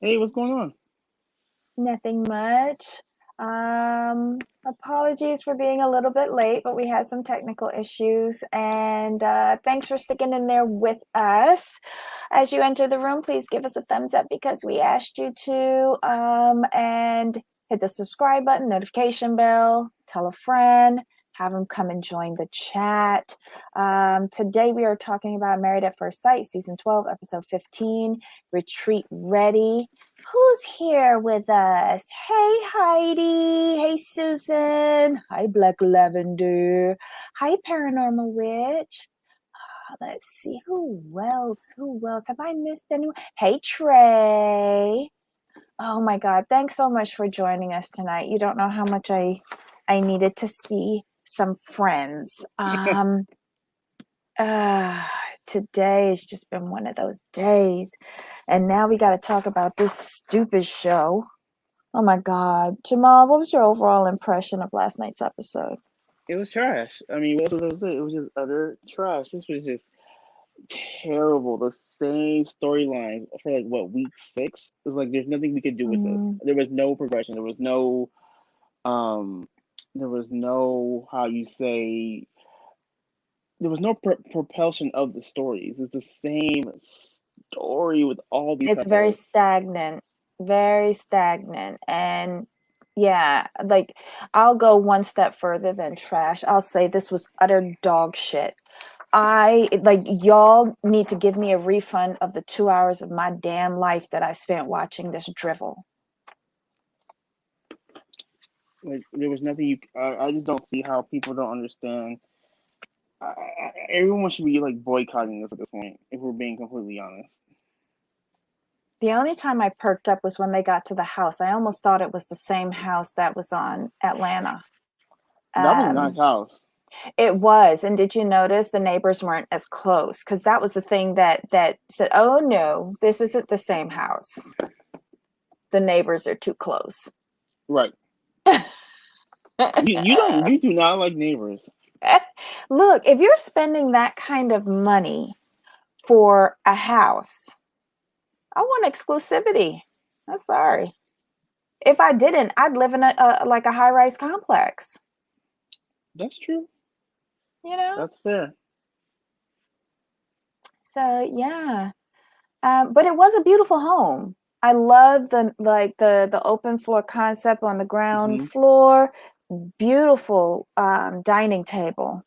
Hey, what's going on? Nothing much. Apologies for being a little bit late, but we had some technical issues. And thanks for sticking in there with us. As you enter the room, please give us a thumbs up because we asked you to. And hit the subscribe button, notification bell, tell a friend, have them come and join the chat. Today we are talking about Married at First Sight, Season 12, Episode 15, Retreat Ready. Who's here with us? Hey, Heidi. Hey, Susan. Hi, Black Lavender. Hi, Paranormal Witch. Let's see. Who else? Who else? Have I missed anyone? Hey, Trey. Oh, my God. Thanks so much for joining us tonight. You don't know how much I needed to see some friends. Today has just been one of those days. And now we got to talk about this stupid show. Oh my God. Jamal, what was your overall impression of last night's episode? It was trash. I mean, what was it? It was just utter trash. This was just terrible. The same storyline for like what week six. It was like there's nothing we could do with this. Mm, There was no progression. Um, there was no how you say. There was no propulsion of the stories. It's the same story with all these it's very couples. stagnant, very stagnant. And yeah, like I'll go one step further than trash. I'll say this was utter dog shit. I like y'all need to give me a refund of the 2 hours of my damn life that I spent watching this drivel. Like there was nothing you. I just don't see how people don't understand. Everyone should be like boycotting this at this point, if we're being completely honest. The only time I perked up was when they got to the house. I almost thought it was the same house that was on Atlanta. That was a nice Um, house. it was. And did you notice the neighbors weren't as close? Because that was the thing that said, "Oh no, this isn't the same house. The neighbors are too close." Right. You do not like neighbors. Look, if you're spending that kind of money for a house, I want exclusivity. I'm sorry. If I didn't, I'd live in a like a high-rise complex, That's true. you know? That's fair. So yeah. But it was a beautiful home. I love the open floor concept on the ground Hmm. floor. Beautiful dining table.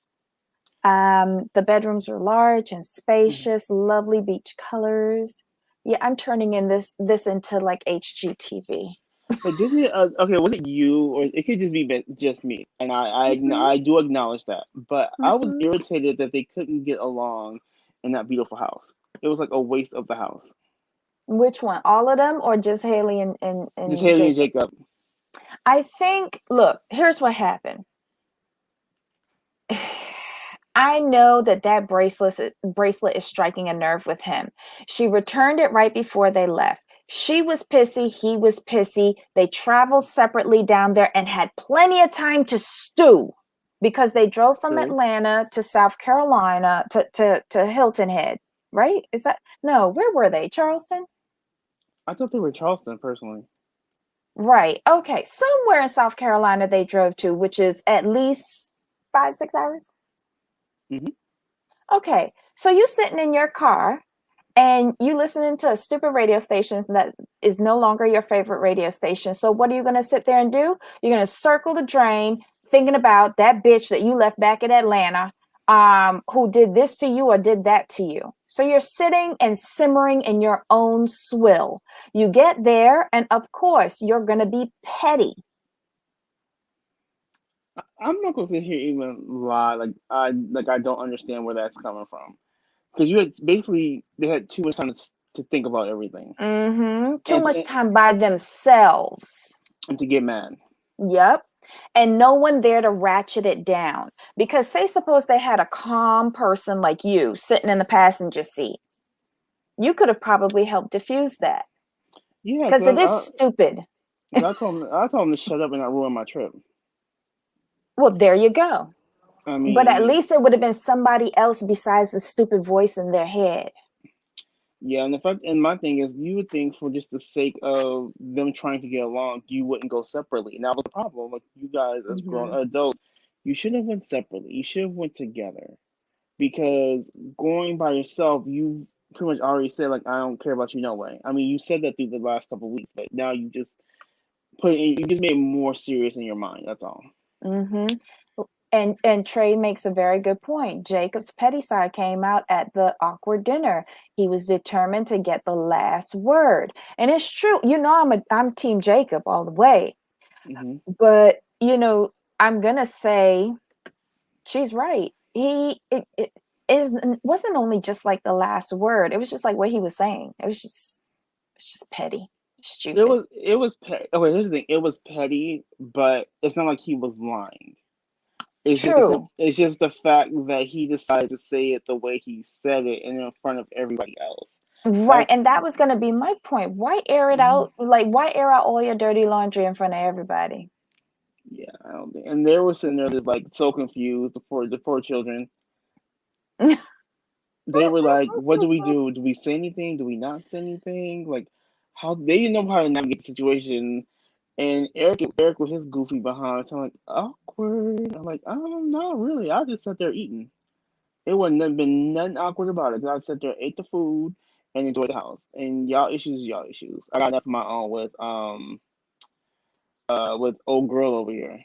The bedrooms are large and spacious, lovely beach colors. Yeah, I'm turning in this into like HGTV. But didn't it? Okay, was it you or it could just be just me? And Hmm. I do acknowledge that. But I was Hmm. irritated that they couldn't get along in that beautiful house. It was like a waste of the house. Which one? All of them or just Haley Just and Haley and Jacob? Jacob. I think, look, here's what happened. I know that bracelet is striking a nerve with him. She returned it right before they left. She was pissy, he was pissy. They traveled separately down there and had plenty of time to stew because they drove from True. Atlanta to South Carolina to Hilton Head, right? Is that no, where were they? Charleston? I thought they were Charleston personally. Right. Okay. Somewhere in South Carolina they drove to, which is at least 5, 6 hours. Hmm. Okay. So you sitting in your car and you listening to a stupid radio station that is no longer your favorite radio station. So what are you going to sit there and do? You're going to circle the drain thinking about that bitch that you left back in Atlanta, who did this to you or did that to you. So you're sitting and simmering in your own swill. You get there and of course you're going to be petty. I'm not gonna sit here even lie I don't understand where that's coming from because you had basically they had too much time to think about everything Too and much to, time by themselves. and to get mad. Yep. And no one there to ratchet it down. Because say suppose they had a calm person like you sitting in the passenger seat. You could have probably helped diffuse that. Yeah, Because it is stupid. I told him to shut up and not ruin my trip. Well, there you go. I But at mean, least it would have been somebody else besides the stupid voice in their head. Yeah, and the fact, and my thing is, you would think for just the sake of them trying to get along, you wouldn't go separately. And that was the problem. Like you guys, as grown Hmm. adults, you should have went separately. You should have went together because going by yourself, you pretty much already said like, I don't care about you no way. I mean, you said that through the last couple of weeks, but now you just made it more serious in your mind. That's all. Hmm. And Trey makes a very good point. Jacob's petty side came out at the awkward dinner. He was determined to get the last word. And it's true, I'm Team Jacob all the way. Hmm. But I'm gonna say she's right. It wasn't only just like the last word. It was just like what he was saying. It's just petty, stupid. It was petty. Okay, here's the thing. It was petty, but it's not like he was lying. True. It's just the fact that he decided to say it the way he said it and in front of everybody else. Right. That And that was gonna be my point. Why air it mhm. out? Like, why air out all your dirty laundry in front of everybody? Yeah, I don't think. And they were sitting there just like so confused. The poor children. They were like, "What do we do? Do we say anything? Do we not say anything? Like, how they didn't know how to navigate the situation." And Eric with his goofy behind, so I'm like awkward. I'm like, no, really. I just sat there eating. It wouldn't been nothing awkward about it. 'Cause I sat there, ate the food, and enjoyed the house. And y'all issues, y'all issues. I got enough of my own with old girl over here.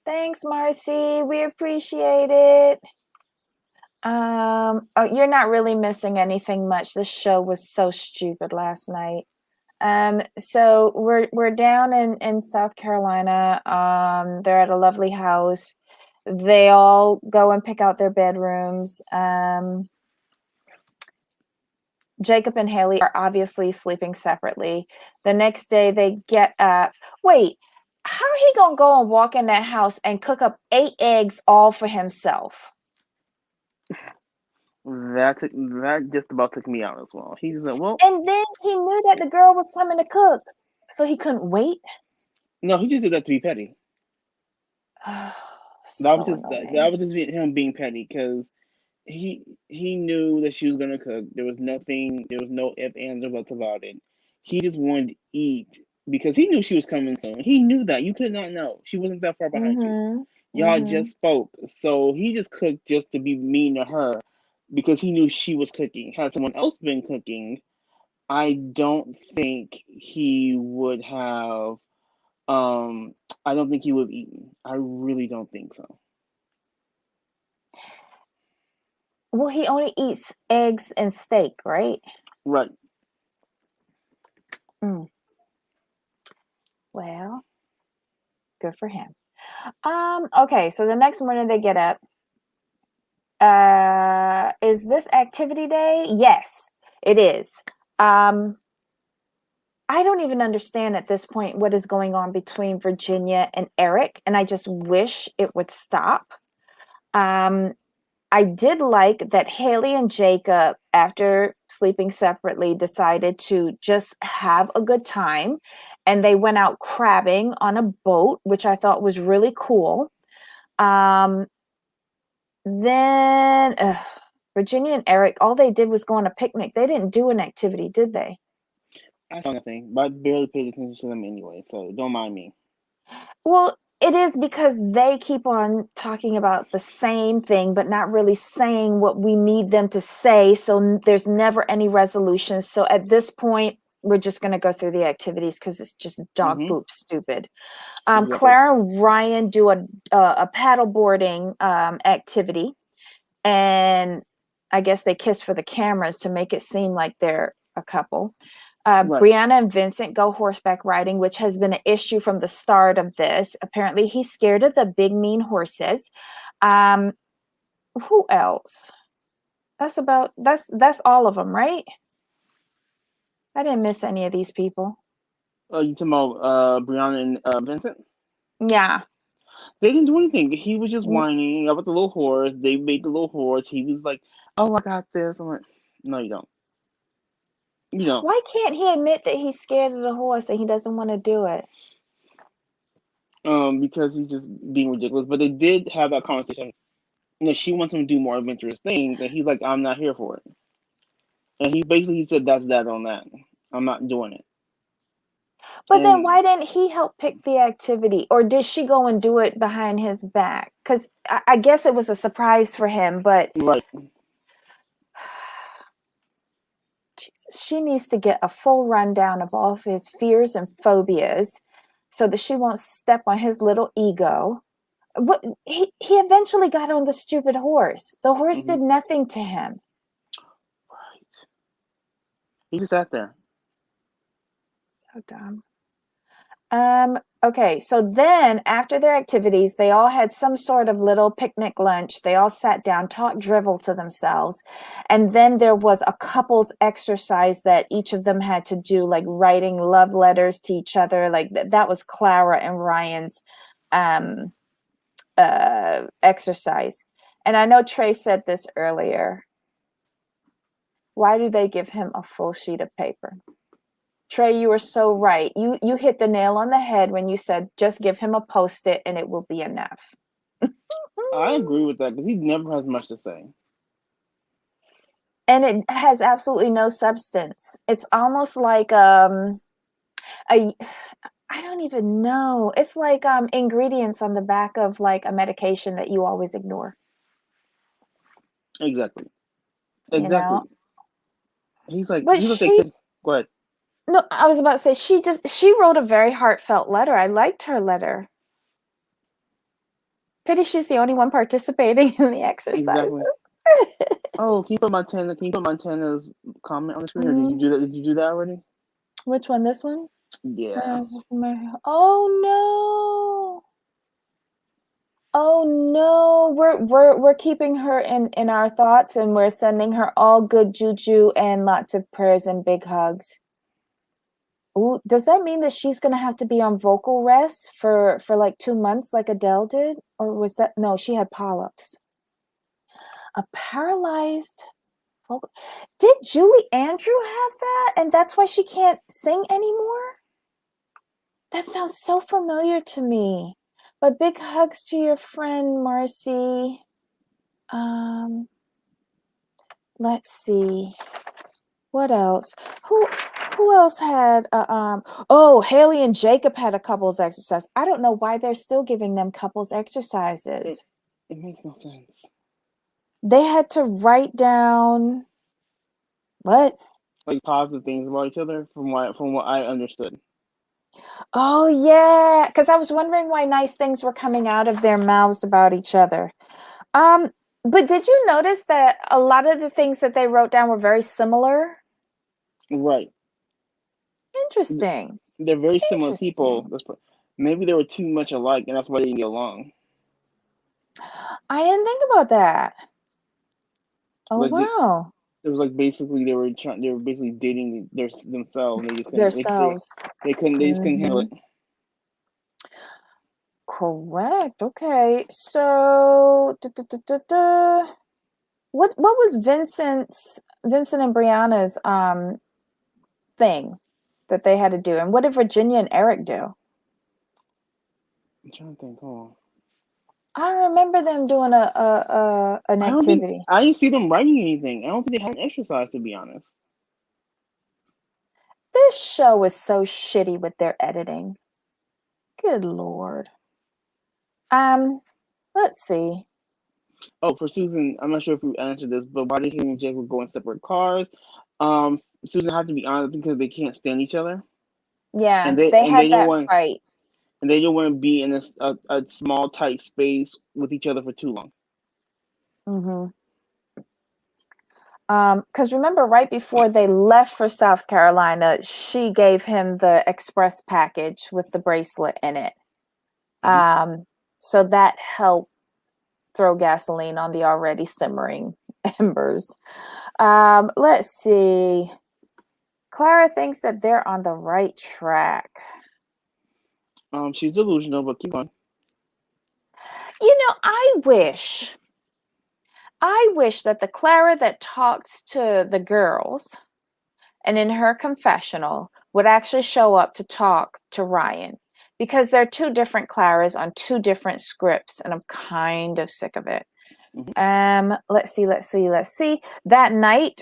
Thanks, Marcy. We appreciate it. Oh, you're not really missing anything much. This show was so stupid last night. So we're down in South Carolina. They're at a lovely house. They all go and pick out their bedrooms. Jacob and Haley are obviously sleeping separately. The next day they get up. Wait, how he gonna go and walk in that house and cook up 8 eggs all for himself? That just about took me out as well. He's like, well, And then he knew that the girl was coming to cook, so he couldn't wait. no, he just did that to be petty. So That annoying. was just him being petty because he knew that she was gonna cook. There was nothing. There was no ifs, ands, or buts about it. He just wanted to eat because he knew she was coming soon. He knew that you could not know she wasn't that far behind you. Mhm. Y'all Mhm. just spoke, so he just cooked just to be mean to her because he knew she was cooking. Had someone else been cooking, I don't think he would have. I don't think he would have eaten. I really don't think so. Well, he only eats eggs and steak, right? Right. Mm. Well, good for him. Okay, so the next morning they get up. Is this activity day? Yes, it is. Um, I don't even understand at this point what is going on between Virginia and Eric, and I just wish it would stop. Um, I did like that Haley and Jacob, after sleeping separately, decided to just have a good time. And they went out crabbing on a boat, which I thought was really cool. Um, then Virginia and Eric, all they did was go on a picnic. They didn't do an activity, did they? I saw nothing, but I barely paid attention to them anyway, so don't mind me. Well, it is because they keep on talking about the same thing, but not really saying what we need them to say. So there's never any resolution. So at this point, we're just going to go through the activities because it's just dog Mm-hmm. poop stupid. Exactly. Clara and Ryan do a paddle boarding activity, and I guess they kiss for the cameras to make it seem like they're a couple. Right. Brianna and Vincent go horseback riding, which has been an issue from the start of this. Apparently, he's scared of the big, mean horses. Um, who else? That's all of them, right? I didn't miss any of these people. You talking about Brianna and Vincent? Yeah. They didn't do anything. He was just whining about the little horse. They made the little horse. He was like, "Oh, I got this." I'm like, "No, you don't. You don't." Why can't he admit that he's scared of the horse and he doesn't want to do it? Because he's just being ridiculous. But they did have that conversation. You know, she wants him to do more adventurous things, and he's like, "I'm not here for it." And he said that's that on that. I'm not doing it. But then And why didn't he help pick the activity? Or did she go and do it behind his back? Because I guess it was a surprise for him, but right, Jesus, she needs to get a full rundown of all of his fears and phobias so that she won't step on his little ego. What he eventually got on the stupid horse. The horse hmm did nothing to him. right. He just sat there. So dumb. Okay, so then after their activities, they all had some sort of little picnic lunch. They all sat down, talked drivel to themselves. And then there was a couples exercise that each of them had to do, like writing love letters to each other. Like that was Clara and Ryan's um exercise. And I know Trey said this earlier. Why do they give him a full sheet of paper? Trey, you are so right. You hit the nail on the head when you said just give him a Post-it and it will be enough. I agree with that because he never has much to say. And it has absolutely no substance. It's almost like a I don't even know. It's like ingredients on the back of like a medication that you always ignore. Exactly. You know? Exactly. He's like But they she could go ahead. no, I was about to say she wrote a very heartfelt letter. I liked her letter. Pity she's the only one participating in the exercises. Exactly. Oh, can you put Montana's comment on the screen, or did you Mm, do that? Did you do that already? which one? This one? Yeah. Oh no! Oh no! We're keeping her in our thoughts, and we're sending her all good juju and lots of prayers and big hugs. Ooh, does that mean that she's gonna have to be on vocal rest for like 2 months, like Adele did, or was that no? She had polyps. A paralyzed vocal. Did Julie Andrew have that, and that's why she can't sing anymore? That sounds so familiar to me. But big hugs to your friend, Marcy. Um, let's see. What else? Who else had oh, Haley and Jacob had a couples exercise. I don't know why they're still giving them couples It exercises. it makes no sense. They had to write down what? Like positive things about each other, from what I understood. Oh yeah, because I was wondering why nice things were coming out of their mouths about each other. Um, but did you notice that a lot of the things that they wrote down were very similar? Right. Interesting. They're very similar people. Interesting. Maybe they were too much alike, and that's why they didn't get along. I didn't think about that. Oh Like wow. it was like basically they were basically dating themselves. And they just couldn't Themselves. they just couldn't handle Hmm. it. Correct. Okay. So what was Vincent and Brianna's thing that they had to do? And what did Virginia and Eric do? I'm trying to think. Hold on. I don't remember them doing an I don't think activity. I didn't see them writing anything. I don't think they had an exercise, to be honest. This show is so shitty with their editing. Good Lord. Let's see. Oh, for Susan, I'm not sure if you answered this, but why did he and Jake would go in separate cars? Susan had to be honest because they can't stand each other, Yeah, and they they and had they don't that want fight. and they don't want to be in a small tight space with each other for too long. Mm-hmm. Because remember, right before they left for South Carolina, she gave him the express package with the bracelet in it. Hmm. So that helped throw gasoline on the already simmering embers. Let's see. Clara thinks that they're on the right track. She's delusional, but keep going. You know, I wish that the Clara that talks to the girls and in her confessional would actually show up to talk to Ryan, because they're two different Claras on two different scripts, and I'm kind of sick of it. Let's see. That night,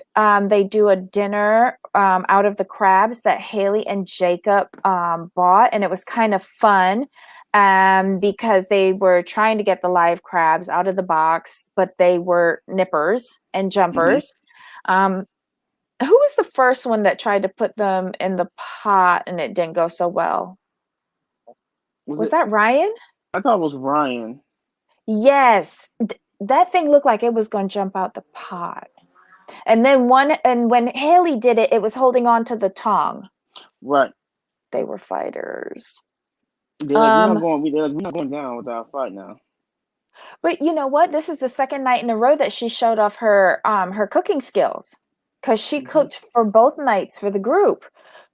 they do a dinner out of the crabs that Haley and Jacob bought, and it was kind of fun because they were trying to get the live crabs out of the box, but they were nippers and Mm-hmm. jumpers. Who was the first one that tried to put them in the pot and it didn't go so well? Was Was it? that Ryan? I thought it was Ryan. Yes. That thing looked like it was going to jump out the pot. And then when Haley did it, it was holding on to the tongue. Right. They were fighters. They're like, Um, we're not going down without a fight now. but you know what? This is the second night in a row that she showed off her cooking skills because she Mm-hmm. cooked for both nights for the group,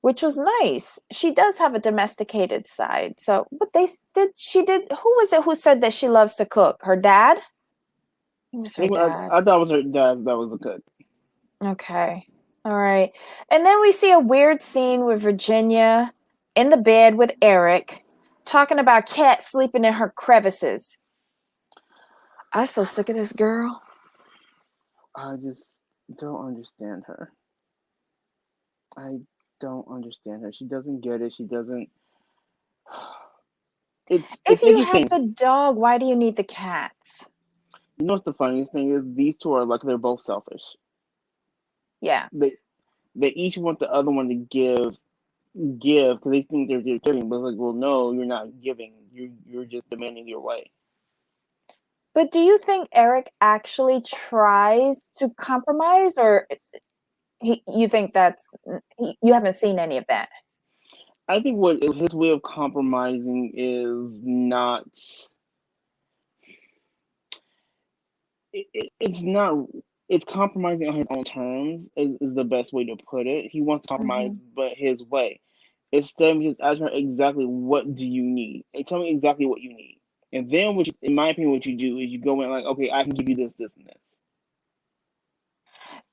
which was nice. She does have a domesticated side. So, but she did. Who was it who said that she loves to cook? Her dad? It was her dad. I thought it was her dad that was the cook. Okay. All right. And then we see a weird scene with Virginia in the bed with Eric talking about Kat sleeping in her crevices. I'm so sick of this girl. I just don't understand her. I don't understand her. She doesn't get it. She doesn't. If It's you have interesting. the dog, why do you need the cats? You know what's the funniest thing is these two are like they're both selfish. Yeah. They they each want the other one to give because they think they're giving, but it's like, well, no, you're not giving. You're just demanding your way. But do you think Eric actually tries to compromise or you think you haven't seen any of that? I think what his way of compromising is not. It's not. It's compromising on his own terms is the best way to put it. He wants to compromise, Mm-hmm. but his way. Instead of just asking her exactly what do you need, and tell me exactly what you need, and then in my opinion, what you do is you go in like, okay, I can give you this, this, and this.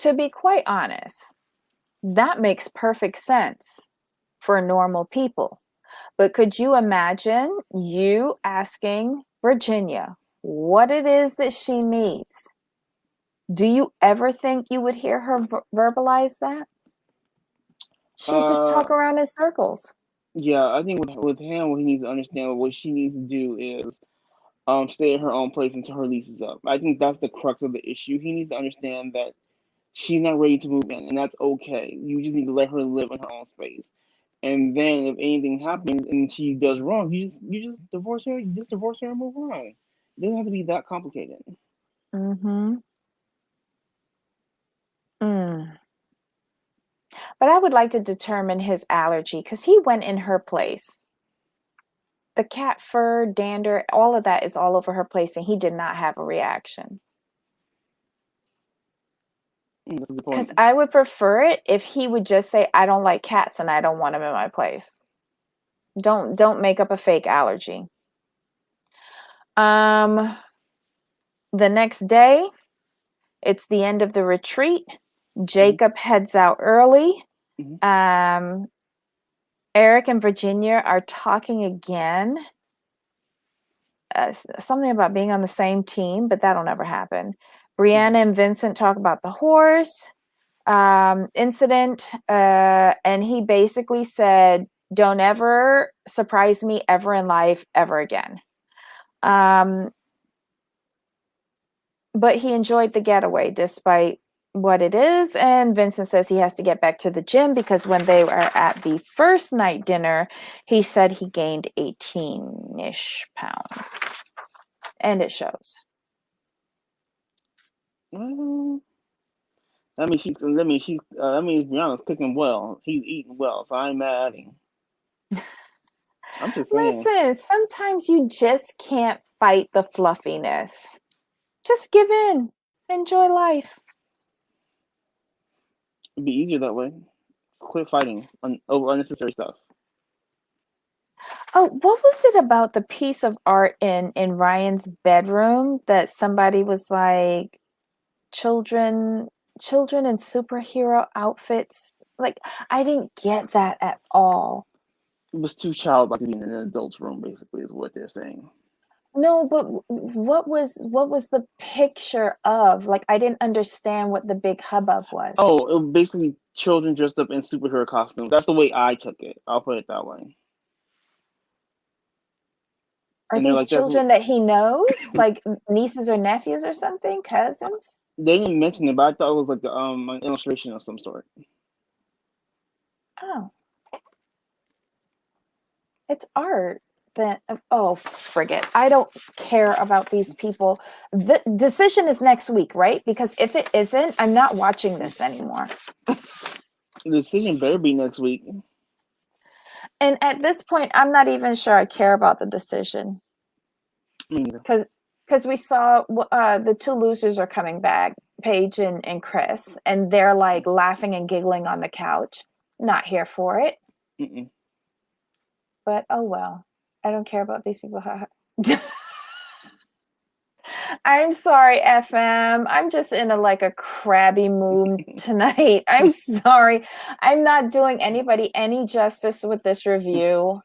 To be quite honest, that makes perfect sense for normal people. But could you imagine you asking Virginia what it is that she needs? Do you ever think you would hear her verbalize that? She'd just Uh, talk around in circles. yeah, I think with him, what he needs to understand, what she needs to do is stay at her own place until her lease is up. I think that's the crux of the issue. He needs to understand that she's not ready to move in, and that's okay. You just need to let her live in her own space. And then if anything happens and she does wrong, you just divorce her. You just divorce her and move on. It doesn't have to be that complicated. Mm-hmm. Mm. But I would like to determine his allergy because he went in her place. The cat fur, dander, all of that is all over her place, and he did not have a reaction. That's a good Because point. I would prefer it if he would just say, "I don't like cats and I don't want them in my place." Don't make up a fake allergy. Um, the next day, it's the end of the retreat. Mm-hmm. Jacob heads out early. Mm-hmm. Um, Eric and Virginia are talking again. Something about being on the same team, but that'll never happen. Mm-hmm. Brianna and Vincent talk about the horse incident, and he basically said, "Don't ever surprise me ever in life, ever again." Um, but he enjoyed the getaway despite what it is. And Vincent says he has to get back to the gym because when they were at the first night dinner, he said he gained 18-ish pounds. And it shows. Well, that means Brianna's cooking well. He's eating well, so I'm mad at him. I'm just saying. Listen, sometimes you just can't fight the fluffiness. Just give in. Enjoy life. It'd be easier that way. Quit fighting over unnecessary stuff. Oh, what was it about the piece of art in Ryan's bedroom that somebody was like children children in superhero outfits? Like I didn't get that at all. It was too childlike to be in an adult's room, basically, is what they're saying. No, but what was the picture of? Like, I didn't understand what the big hubbub was. Oh, it was basically children dressed up in superhero costumes. That's the way I took it. I'll put it that way. Are And they're these like, that's what children that he knows, like nieces or nephews or something, cousins? they didn't mention it, but I thought it was like an illustration of some sort. Oh, it's art. Then oh, frig it. I don't care about these people. The decision is next week, right? Because if it isn't, I'm not watching this anymore. The decision better be next week. And at this point, I'm not even sure I care about the decision. Because we saw the two losers are coming back, Paige and Chris, and they're like laughing and giggling on the couch. Not here for it. Mm-mm. But oh well. I don't care about these people. I'm sorry, FM. I'm just in a crabby mood tonight. I'm sorry. I'm not doing anybody any justice with this review.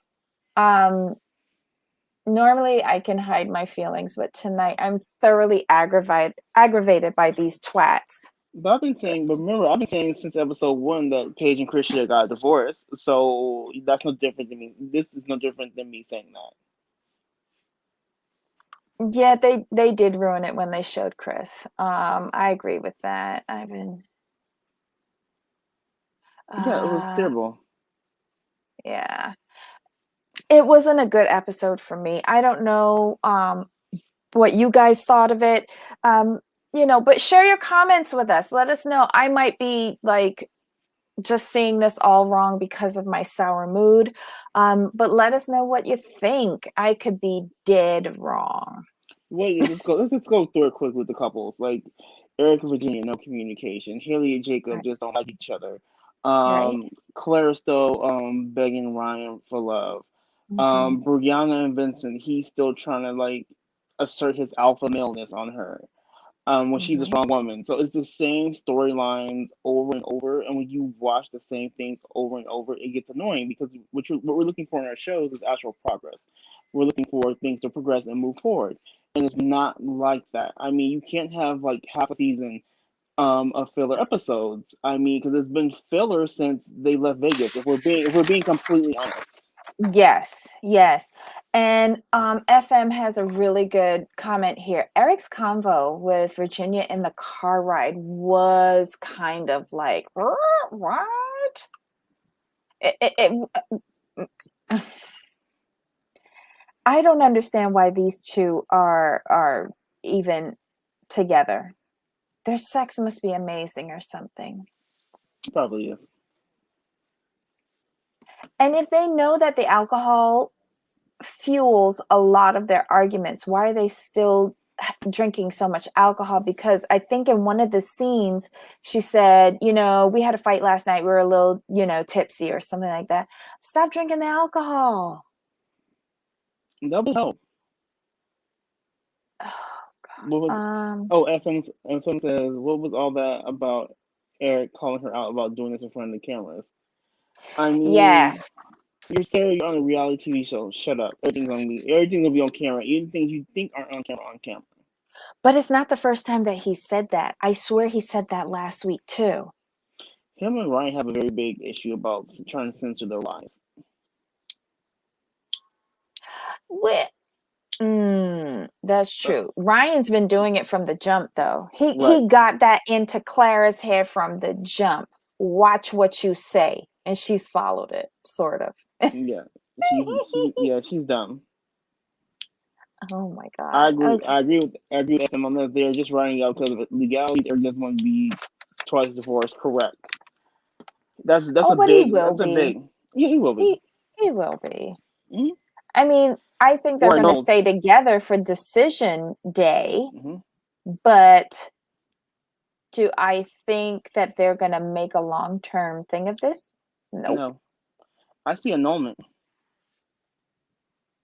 Normally I can hide my feelings, but tonight I'm thoroughly aggravated by these twats. But remember, I've been saying since episode 1 that Paige and Chris should have got a divorce. So that's no different than me. This is no different than me saying that. Yeah, they did ruin it when they showed Chris. I agree with that. Yeah, it was terrible. Yeah. It wasn't a good episode for me. I don't know what you guys thought of it. But share your comments with us. Let us know. I might be just seeing this all wrong because of my sour mood. But let us know what you think. I could be dead wrong. Wait, let's go through it quickly with the couples. Like Eric and Virginia, no communication. Haley and Jacob just don't like each other. Right. Claire still begging Ryan for love. Mm-hmm. Brianna and Vincent, he's still trying to assert his alpha maleness on her. When she's a Mm-hmm. strong woman. So it's the same storylines over and over. And when you watch the same things over and over, it gets annoying because what we're looking for in our shows is actual progress. We're looking for things to progress and move forward. And it's not like that. I mean, you can't have half a season of filler episodes. I mean, because it's been filler since they left Vegas. If we're being completely honest. Yes. And FM has a really good comment here. Eric's convo with Virginia in the car ride was kind of like, what? I don't understand why these two are even together. Their sex must be amazing or something. It probably is. And if they know that the alcohol fuels a lot of their arguments, why are they still drinking so much alcohol? Because I think in one of the scenes she said, we had a fight last night, we were a little tipsy or something like that. Stop drinking the alcohol. That would help. Oh God. FM says, what was all that about Eric calling her out about doing this in front of the cameras? I mean, you're on a reality TV show. Shut up. Everything's gonna be on camera. Even things you think aren't on camera. But it's not the first time that he said that. I swear he said that last week too. Him and Ryan have a very big issue about trying to censor their lives. That's true. Ryan's been doing it from the jump, though. He Right. he got that into Clara's head from the jump. Watch what you say, and she's followed it, sort of. Yeah, she's dumb. Oh my God. I agree. Okay. I agree with them on that. They're just writing out because of legalities. Eric doesn't want to be twice divorced. Correct. That's a big. That's a big. Yeah, he will be. He will be. Mm-hmm. I mean, I think they're going to stay together for decision day, but do I think that they're going to make a long-term thing of this? Nope. No. I see annulment.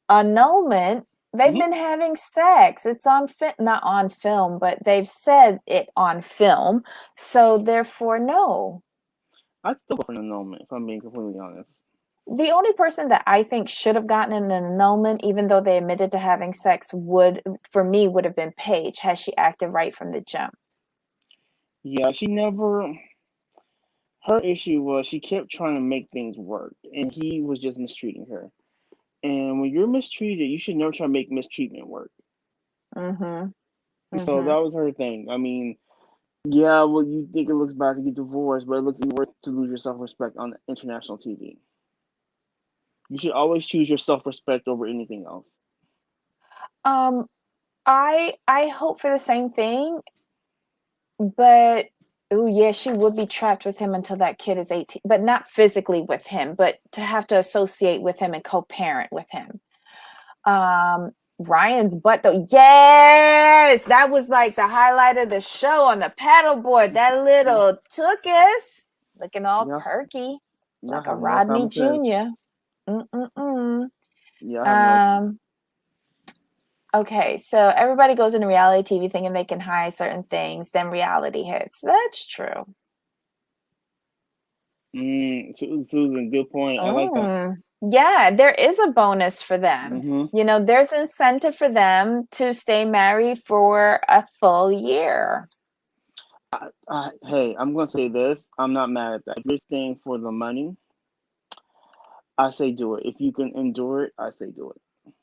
Annulment? They've been having sex. It's not on film, but they've said it on film. So therefore, no. I'd still go for an annulment, if I'm being completely honest. The only person that I think should have gotten an annulment, even though they admitted to having sex, would have been Paige, had she acted right from the jump. Yeah, she never. Her issue was she kept trying to make things work, and he was just mistreating her. And when you're mistreated, you should never try to make mistreatment work. Mm-hmm. So Mm-hmm. that was her thing. I mean, yeah, well, you think it looks bad to get divorced, but it looks even worse to lose your self-respect on international TV. You should always choose your self-respect over anything else. Um, I hope for the same thing, but oh yeah, she would be trapped with him until that kid is 18, but not physically with him, but to have to associate with him and co-parent with him. Ryan's butt though, yes, that was like the highlight of the show on the paddleboard. That Yeah, little Tookus looking all yeah, perky, yeah. like a Have no Rodney common sense. Jr. Mm-mm-mm. Yeah, have no. Um, okay, so everybody goes into reality TV thinking they can hide certain things, then reality hits. That's true. Susan, good point. I like that. Oh, yeah, there is a bonus for them. Hmm. There's incentive for them to stay married for a full year. Hey, I'm gonna say this. I'm not mad at that. If you're staying for the money, I say do it. If you can endure it, I say do it.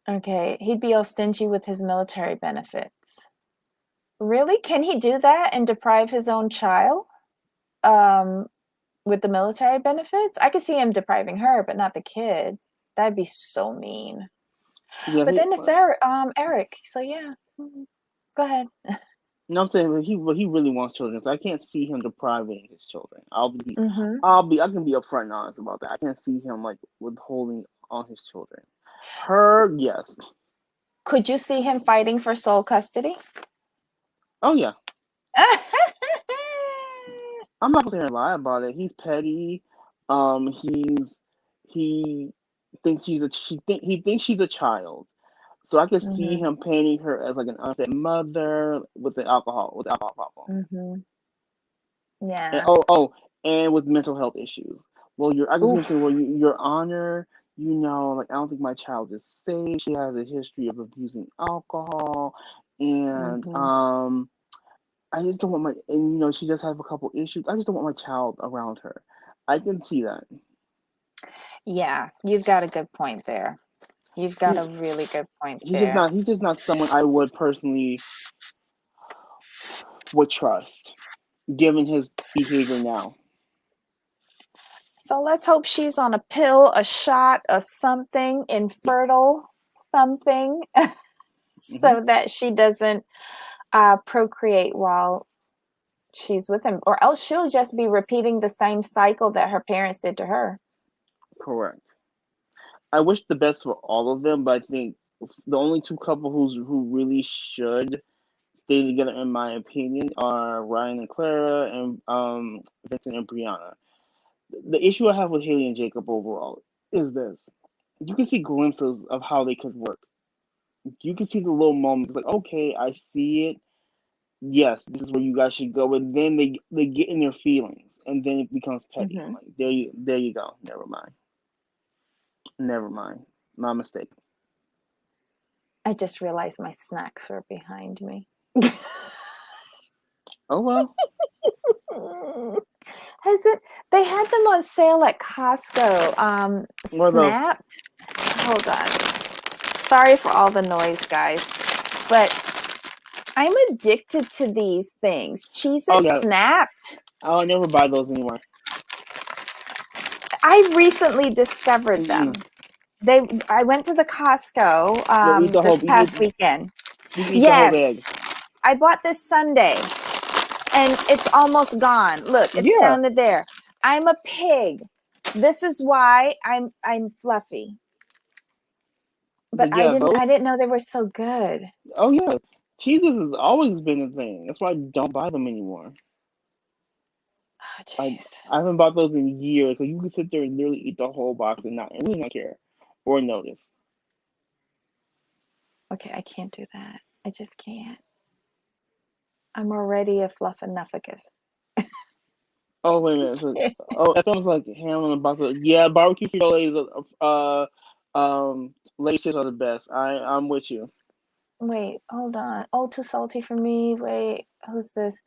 Okay, he'd be all stingy with his military benefits. Really? Can he do that and deprive his own child um, with the military benefits? I could see him depriving her, but not the kid. That'd be so mean. Yeah, But then it's Eric. So yeah, go ahead. no, I'm saying he really wants children, so I can't see him depriving his children. Mm-hmm. I can be upfront and honest about that. I can't see him like withholding on his children. Her, yes. Could you see him fighting for sole custody? Oh yeah. I'm not gonna lie about it. He's petty. He's he thinks he thinks she's a child. So I could see Mm-hmm. him painting her as like an unfit mother with the alcohol problem. Mm-hmm. And Yeah. and with mental health issues. Well, I can see him say, well, Oof. Your Honor, like I don't think my child is safe. She has a history of abusing alcohol, and Mm-hmm. I just don't want and she does have a couple issues. I just don't want my child around her. I can see that. Yeah, you've got a good point there. You've got a He, really good point he's just there. not he's just not someone I would personally would trust, given his behavior now. So let's hope she's on a pill, a shot, or something, infertile something, Hmm. so that she doesn't procreate while she's with him, or else she'll just be repeating the same cycle that her parents did to her. Correct. I wish the best for all of them, but I think the only two couple who really should stay together, in my opinion, are Ryan and Clara and Vincent and Brianna. The issue I have with Haley and Jacob overall is this: you can see glimpses of how they could work. You can see the little moments, like, okay, I see it. Yes, this is where you guys should go. And then they get in their feelings, and then it becomes petty. I'm Mm-hmm. like, there you go. Never mind. My mistake. I just realized my snacks were behind me. Oh well. Has it? They had them on sale at Costco. What are those? Snapped. Hold on. Sorry for all the noise, guys, but I'm addicted to these things. Cheez Oh It yeah. Snapped. I'll never buy those anymore. I recently discovered them. Mm-mm. I went to the Costco You'll eat the this whole. past weekend. You eat the whole Yes, bag. I bought this Sunday, and it's almost gone. Look, it's Yeah. down to there. I'm a pig. This is why I'm fluffy. But But yeah, I those. didn't know they were so good. Oh yeah. Cheeses has always been a thing. That's why I don't buy them anymore. Oh I jeez. I haven't bought those in years because you can sit there and literally eat the whole box and really not care or notice. Okay, I can't do that. I just can't. I'm already a fluffinufficus. Oh wait a minute. So, oh, that sounds like ham on a box. Yeah, barbecue Frito Lay's. Lay's chips are the best. I'm with you. Wait, hold on. Oh, too salty for me. Wait, who's this?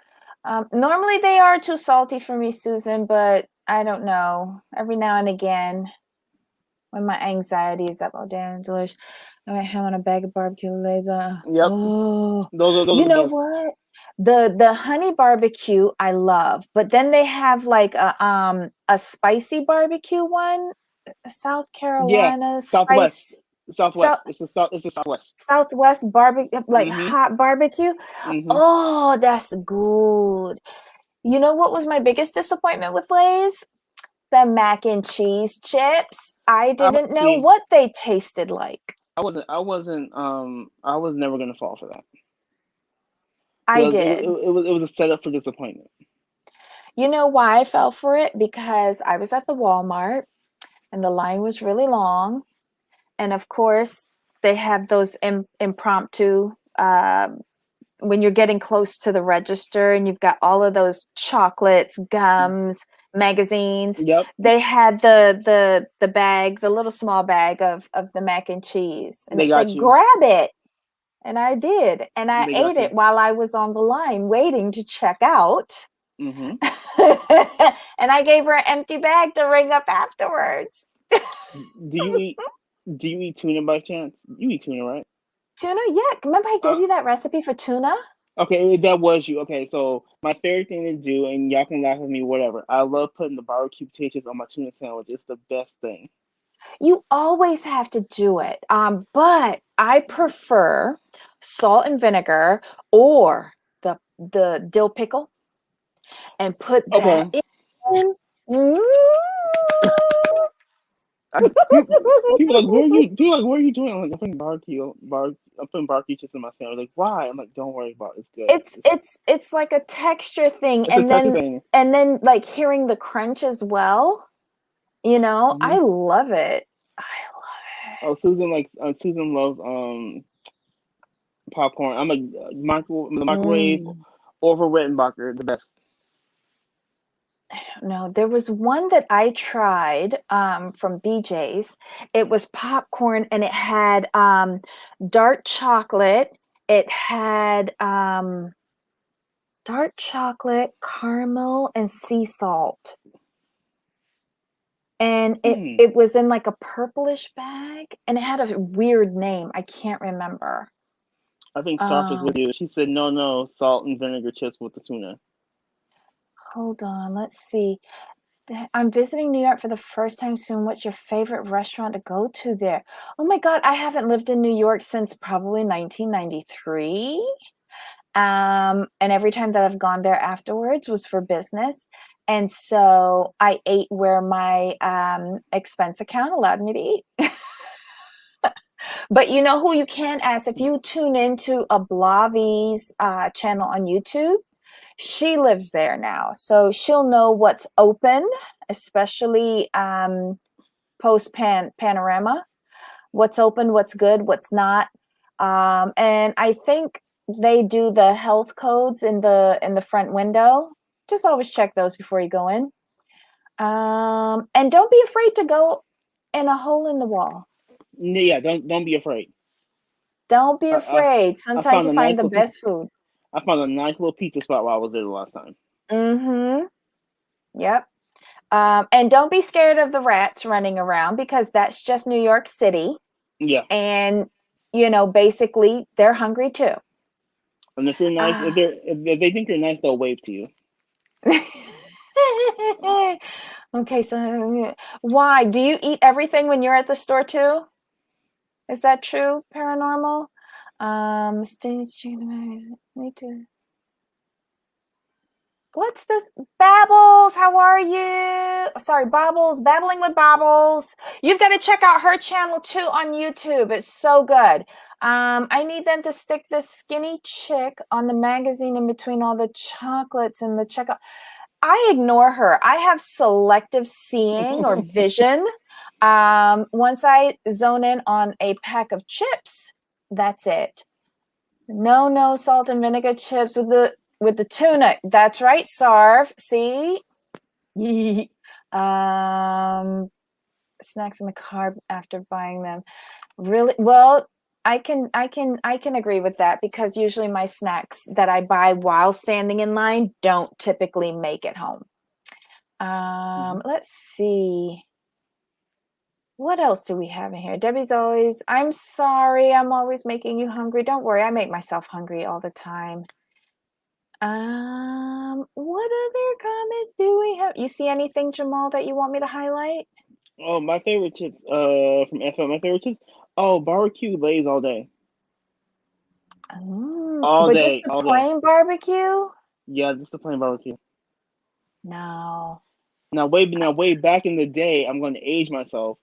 Normally they are too salty for me, Susan, but I don't know. Every now and again, when my anxiety is up, oh damn, delicious. I might have on a bag of barbecue Lay's. Yep, Oh, those you are the know best. what? The honey barbecue I love, but then they have like a spicy barbecue one, South Yeah, Carolina Southwest, spice. Southwest. It's the South. It's the Southwest. Southwest barbecue, like Mhm. hot barbecue. Mhm. Oh, that's good. You know what was my biggest disappointment with Lay's? The mac and cheese chips. I didn't know See, what they tasted like. I wasn't. I wasn't. I was never gonna fall for that I because did. it was a setup for disappointment. You know why I fell for it? Because I was at the Walmart and the line was really long. And of course, they have those impromptu when you're getting close to the register and you've got all of those chocolates, gums, magazines. Yep, They had the bag, the little small bag of the mac and cheese, and they it got said you. grab it. And I did. And I They ate got you. it while I was on the line waiting to check out. Mhm. And I gave her an empty bag to ring up afterwards. Do you eat? Do you eat tuna by chance? You eat tuna, right? Tuna, yeah. Remember I gave Uh, you that recipe for tuna? okay, that was you. Okay, so my favorite thing to do, and y'all can laugh at me, whatever. I love putting the barbecue potato chips on my tuna sandwich. It's the best thing. You always have to do it. But I prefer salt and vinegar or the dill pickle and put that Okay. in. Mm. I, people like, where are you? People like, what are you doing? I'm like, I'm putting barbecue chips in my sandwich. Like, why? I'm like, don't worry about it. It's good. It's like a texture thing, It's a texture thing. and then like hearing the crunch as well. You know, Hmm. I love it. I love Oh, Susan loves popcorn. I'm a the it. microwave over Rettenbacher, the best. No, there was one that I tried from BJ's. It was popcorn and it had dark chocolate. It had dark chocolate, caramel, and sea salt. And Hmm. it was in like a purplish bag and it had a weird name. I can't remember. I think Sarf is with Um, you. She said, no, no, salt and vinegar chips with the tuna. hold on, let's see. I'm visiting New York for the first time soon. What's your favorite restaurant to go to there? Oh my God, I haven't lived in New York since probably 1993. And every time that I've gone there afterwards was for business. And so I ate where my expense account allowed me to eat. But you know who you can ask if you tune into a Blavi's channel on YouTube? She lives there now, so she'll know what's open, especially post panorama. What's open, what's good, what's not, and I think they do the health codes in the front window. Just always check those before you go in, and don't be afraid to go in a hole in the wall. Yeah, don't be afraid. Don't be I, I afraid. I Sometimes found you a find nice the little piece. best food. I found a nice little pizza spot while I was there the last time. Mm-hmm. Yep. And don't be scared of the rats running around because that's just New York City. Yeah, And, you know, basically they're hungry too. and if you're nice, Uh, if they think you're nice, they'll wave to you. okay, so why? Do you eat everything when you're at the store too? Is that true, paranormal? Need to. What's this? Babbles, how are you? Sorry, Babbles, babbling with Babbles. You've got to check out her channel too on YouTube. It's so good. I need them to stick this skinny chick on the magazine in between all the chocolates and the checkout. I ignore her. I have selective seeing or vision. Once I zone in on a pack of chips, that's it. No salt and vinegar chips with the tuna. That's right, Sarv. See? Snacks in the car after buying them. Really? Well, I can agree with that because usually my snacks that I buy while standing in line don't typically make it home. Mhm. Let's see. What else do we have in here? Debbie's always, I'm sorry, I'm always making you hungry. Don't worry, I make myself hungry all the time. What other comments do we have? You see anything, Jamal, that you want me to highlight? Oh, my favorite chips. From FM, my favorite chips. Oh, barbecue Lays all day. All But just day, the all day. plain barbecue? Yeah, just the plain barbecue. No. Now way back in the day, I'm going to age myself.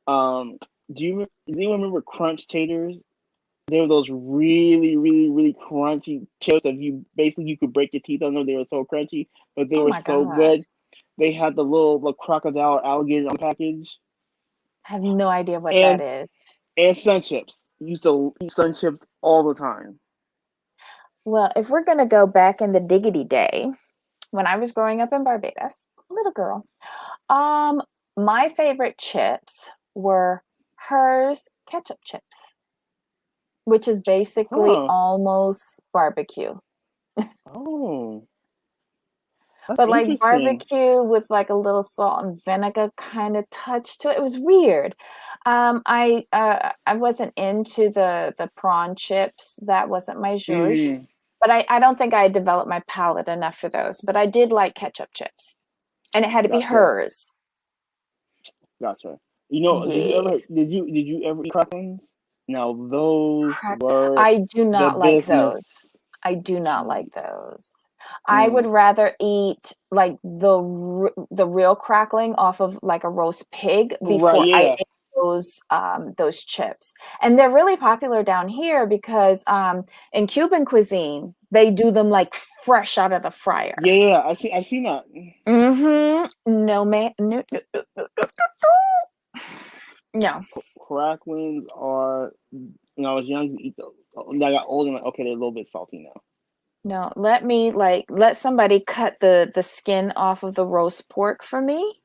Um, does anyone remember Crunch Taters? They were those really, really, really crunchy chips that you could break your teeth on them. They were so crunchy, but they Oh were my so God. good. They had the little crocodile alligator on the package, I have no idea what that and is. Sun Chips. Used to eat Sun Chips all the time. Well, if we're going to go back in the diggity day, when I was growing up in Barbados, little girl, um, my favorite chips were hers ketchup chips, which is basically Huh? almost barbecue. Oh, that's But like interesting. barbecue with like a little salt and vinegar kind of touch to it. It was weird. I wasn't into the prawn chips. That wasn't my zhuzh. Mm, But I don't think I developed my palate enough for those. But I did like ketchup chips. And it had to be gotcha, hers. gotcha. You know, Yes. did you ever eat cracklings? Now those Crack. were I do the not like those. business. I do not like those. I would Mm, rather eat like the real crackling off of like a roast pig right, before I yeah, ate those chips. And they're really popular down here because in Cuban cuisine they do them like fresh out of the fryer. yeah, yeah. I've seen that. No man, no, no, no, no, no, no. Cracklings are. When I was young, you eat those. When I got older, I'm like, okay, they're a little bit salty now. No, let somebody cut the skin off of the roast pork for me,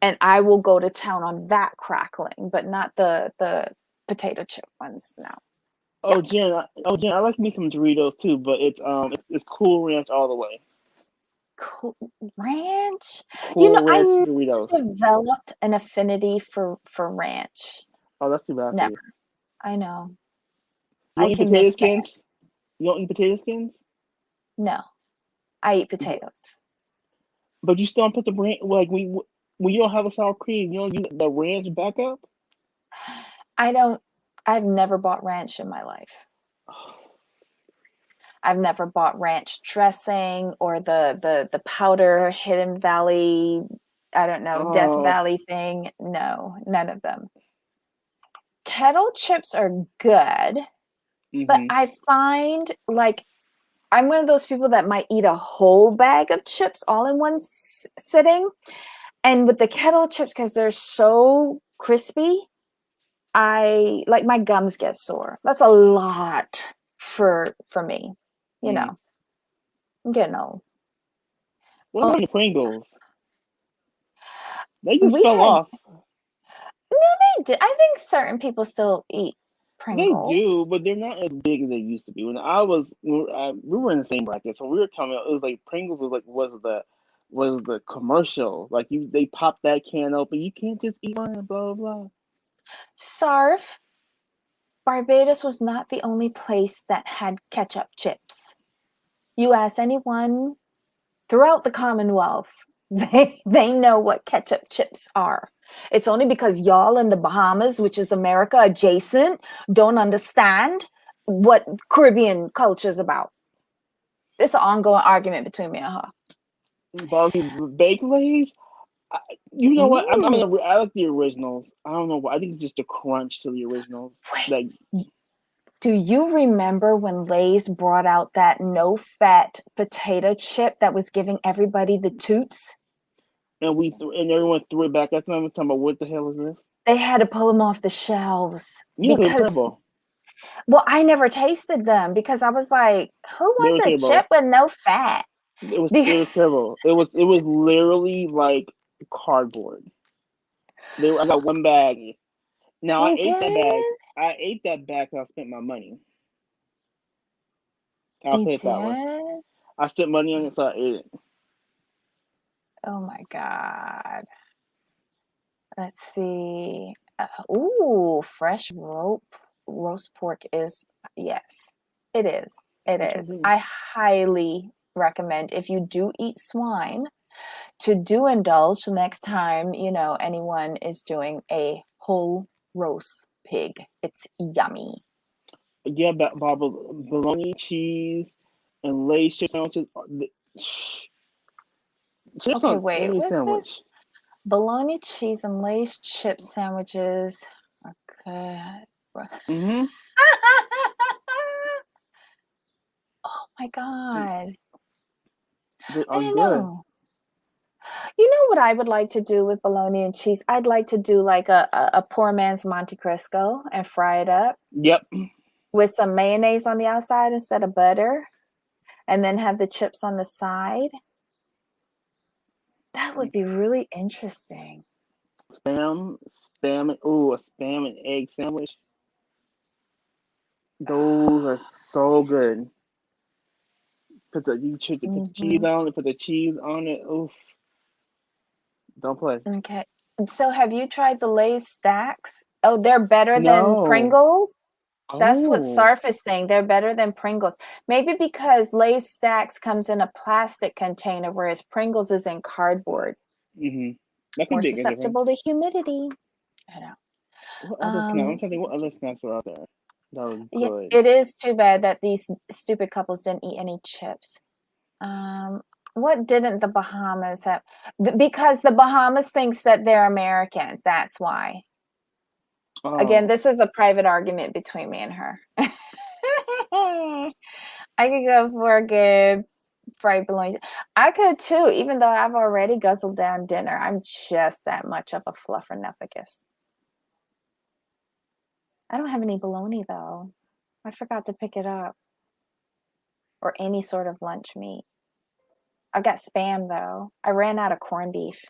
and I will go to town on that crackling, but not the potato chip ones. No. Yeah. Jen, I like me some Doritos too, but it's Cool Ranch all the way. Cool ranch. Cool I Ranch never Doritos. developed an affinity for ranch. Oh, that's too bad for Never. you. I know. You I don't eat can potato miss that. skins? You don't eat potato skins? No, I eat potatoes. But you still don't put the ranch like when you don't have a sour cream, you don't use the ranch backup. I don't. I've never bought ranch in my life. I've never bought ranch dressing or the powder Hidden Valley, I don't know, Death Oh, Valley thing. No, none of them. Kettle chips are good, but mm-hmm. I find like I'm one of those people that might eat a whole bag of chips all in one sitting. And with the kettle chips, because they're so crispy, I like my gums get sore. That's a lot for me. You Mm. know, I'm getting old. What Oh, about your Pringles? They just we fell had off. no, they did. I think certain people still eat They do, Pringles. but they're not as big as they used to be. We were in the same bracket, so we were coming out. It was like Pringles was the commercial. Like they popped that can open. You can't just eat one. Blah blah blah. Sarv, Barbados was not the only place that had ketchup chips. You ask anyone throughout the Commonwealth, they know what ketchup chips are. It's only because y'all in the Bahamas, which is America adjacent, don't understand what Caribbean culture is about. It's an ongoing argument between me and her. Barbecue baked lays. You know what? Mm. I like the originals. I don't know why. I think it's just a crunch to the originals. Like, Wait, do you remember when Lay's brought out that no-fat potato chip that was giving everybody the toots? and everyone threw it back at them. Talking about what the hell is this? They had to pull them off the shelves Yeah, they were because, terrible. well, I never tasted them because I was like, who They wants were a chip terrible. with no fat? It was terrible. It was literally like cardboard. I got one bag. Now I You ate that bag. did? I ate that bag 'cause I spent my money. I'll You put it that way. did? I spent money on it, so I ate it. Oh my God. Let's see. Ooh, fresh roast pork is, yes, it is. It Which I is. do. I highly recommend if you do eat swine to do indulge the next time, anyone is doing a whole roast pig. It's yummy. Yeah, bologna, cheese, and Lay's chip sandwiches. Chips Okay, on wait, any what's this? sandwich. Bologna, cheese, and Lay's chip sandwiches are good. Mm-hmm. Oh my God. They I are don't good. know. You know what I would like to do with bologna and cheese? I'd like to do like a poor man's Monte Cristo and fry it up Yep. with some mayonnaise on the outside instead of butter, and then have the chips on the side. That would be really interesting. Spam, a spam and egg sandwich. Those are so good. Put the cheese Hmm. on it. Put the cheese on it. Oof! Don't play. Okay. So have you tried the Lay's stacks? Oh, they're better than No. Pringles? That's what Oh. Sarf is saying. They're better than Pringles. Maybe because Lay's stacks comes in a plastic container, whereas Pringles is in cardboard. Mm-hmm. That could More be a good difference. susceptible to humidity. I know. What other snacks? I'm trying to think what other snacks were out there that were Yeah, good. it is too bad that these stupid couples didn't eat any chips. Um, what didn't the Bahamas have? Because the Bahamas thinks that they're Americans. That's why. Again, Oh, this is a private argument between me and her. I could go for a good fried bologna. I could too, even though I've already guzzled down dinner. I'm just that much of a fluffernufficus. I don't have any bologna though. I forgot to pick it up, or any sort of lunch meat. I got Spam though. I ran out of corned beef.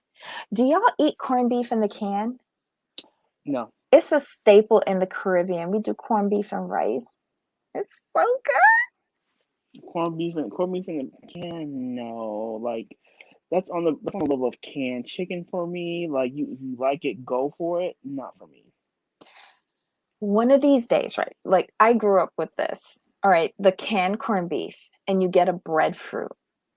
Do y'all eat corned beef in the can? no. It's a staple in the Caribbean. We do corned beef and rice. It's so Corned beef in a can. No, like that's on the level of canned chicken for me. Like if you like it, go for it. Not for me. one of these days, right? Like I grew up with this. All right, the canned corned beef, and you get a breadfruit,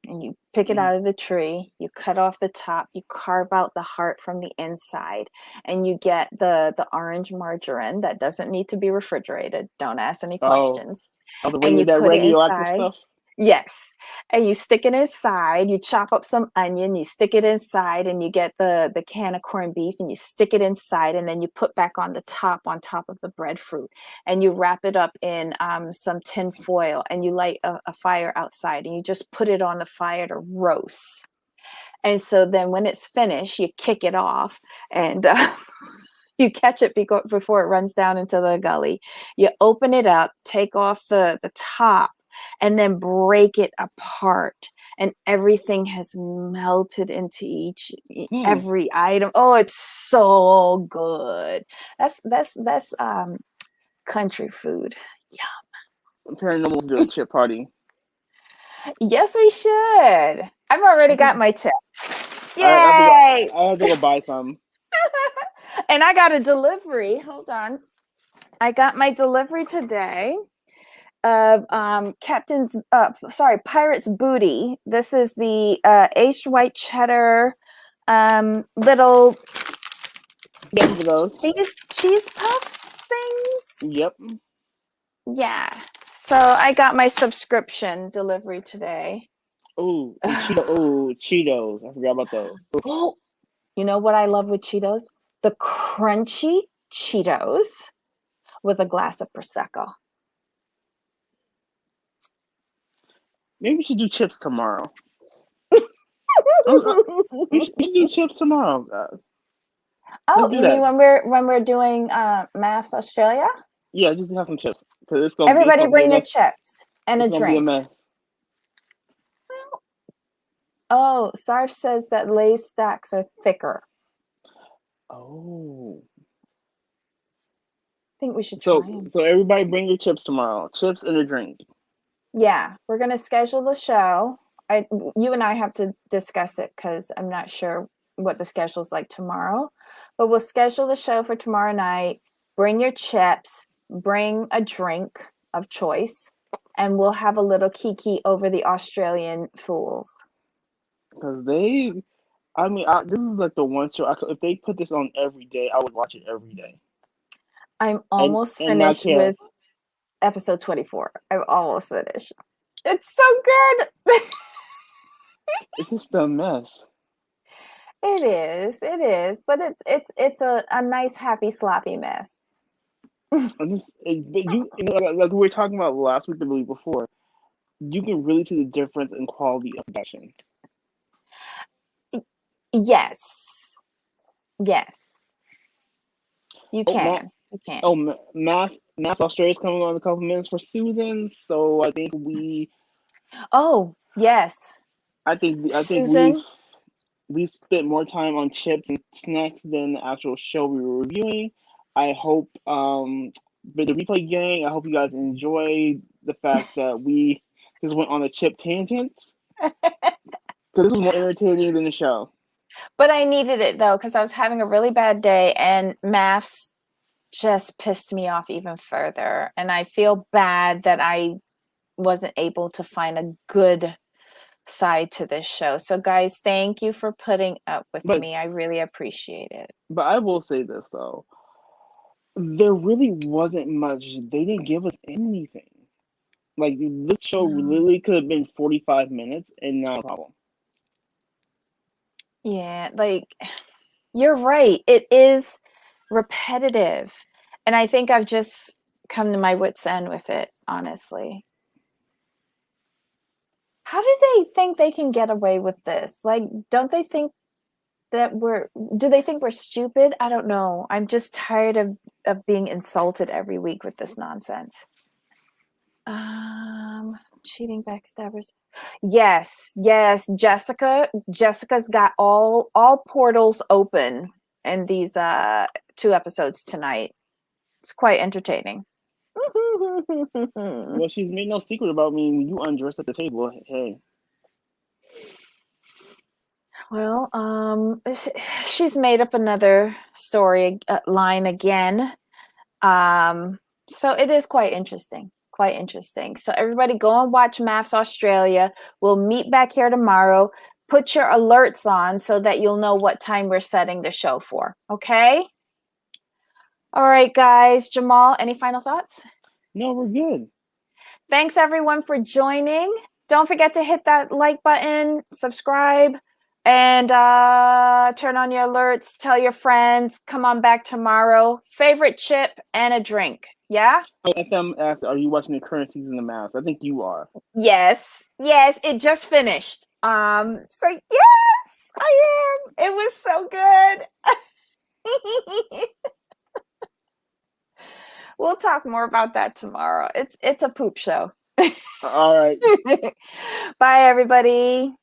and you pick it Mm. out of the tree, you cut off the top, you carve out the heart from the inside, and you get the orange margarine that doesn't need to be refrigerated. Don't ask any Oh, questions. the And you that put it radioactive inside. stuff. Yes. And you stick it inside, you chop up some onion, you stick it inside, and you get the can of corned beef and you stick it inside, and then you put back on top of the breadfruit, and you wrap it up in some tin foil, and you light a fire outside, and you just put it on the fire to roast. And so then when it's finished, you kick it off, and you catch it before it runs down into the gully. You open it up, take off the top, and then break it apart. And everything has melted into Hmm. every item. Oh, it's so good. That's country food. Paranormal's do a chip party. Yes, we should. I've already I got think my chips. I have to go. Yay! I have to go buy some. And I got a delivery. Hold on. I got my delivery today of Pirate's Booty. This is the aged white cheddar little Thank you for those. cheese puffs things. Yep. Yeah. So I got my subscription delivery today. Cheetos. I forgot about those. Oh, you know what I love with Cheetos? The crunchy Cheetos with a glass of Prosecco. Maybe we should do chips tomorrow. We should do chips tomorrow. Oh, Let's do you mean that. when we're doing MAFS Australia? Yeah, just have some chips because Everybody be a bring their mess. chips and It's a gonna be a drink. mess. Oh, Sarf says that Lay's stacks are thicker. Oh. I think we should try So them. so everybody bring your chips tomorrow. Chips and a drink. Yeah, we're gonna schedule the show. You and I have to discuss it because I'm not sure what the schedule's like tomorrow. But we'll schedule the show for tomorrow night. Bring your chips, bring a drink of choice, and we'll have a little kiki over the Australian fools. Because this is like the one show. If they put this on every day, I would watch it every day. I'm And almost and not finished care. with episode 24. I'm almost finished. It's so good. It's just a mess. It is, but it's a nice, happy, sloppy mess. But like we were talking about last week, the week before, you can really see the difference in quality of production. Yes, yes, you Oh, Matt. can, you can. Oh, Mass Australia is coming on in a couple minutes for Susan. So Oh, yes, I think Susan. we've spent more time on chips and snacks than the actual show we were reviewing. I hope with the replay gang, I hope you guys enjoy the fact that we just went on a chip tangent. So this was more entertaining than the show. But I needed it though because I was having a really bad day, and MAFS just pissed me off even further. And I feel bad that I wasn't able to find a good side to this show. So guys, thank you for putting up with But me. I really appreciate it. but I will say this though. There really wasn't much. They didn't give us anything. Like this show No. literally could have been 45 minutes and not a problem. Yeah, like you're right. It is repetitive. And I think I've just come to my wits' end with it, honestly. How do they think they can get away with this? Like, don't they think that do they think we're stupid? I don't know. I'm just tired of being insulted every week with this nonsense. Cheating backstabbers. Yes, yes, Jessica's got all portals open in these 2 episodes tonight. It's quite entertaining. Well, she's made no secret about me when you undressed at the table. Hey. Well, she's made up another story line again. So it is quite interesting. Quite interesting. So everybody go and watch MAFS Australia. We'll meet back here tomorrow. Put your alerts on so that you'll know what time we're setting the show for. Okay? All right, guys. Jamal, any final thoughts? No, we're good. Thanks everyone for joining. Don't forget to hit that like button, subscribe, and turn on your alerts. Tell your friends. Come on back tomorrow. Favorite chip and a drink. Yeah? Oh, FM asked, are you watching the current season of MAFS? I think you are. Yes. Yes, it just finished. So yes, I am. It was so good. We'll talk more about that tomorrow. It's a poop show. All right. Bye everybody.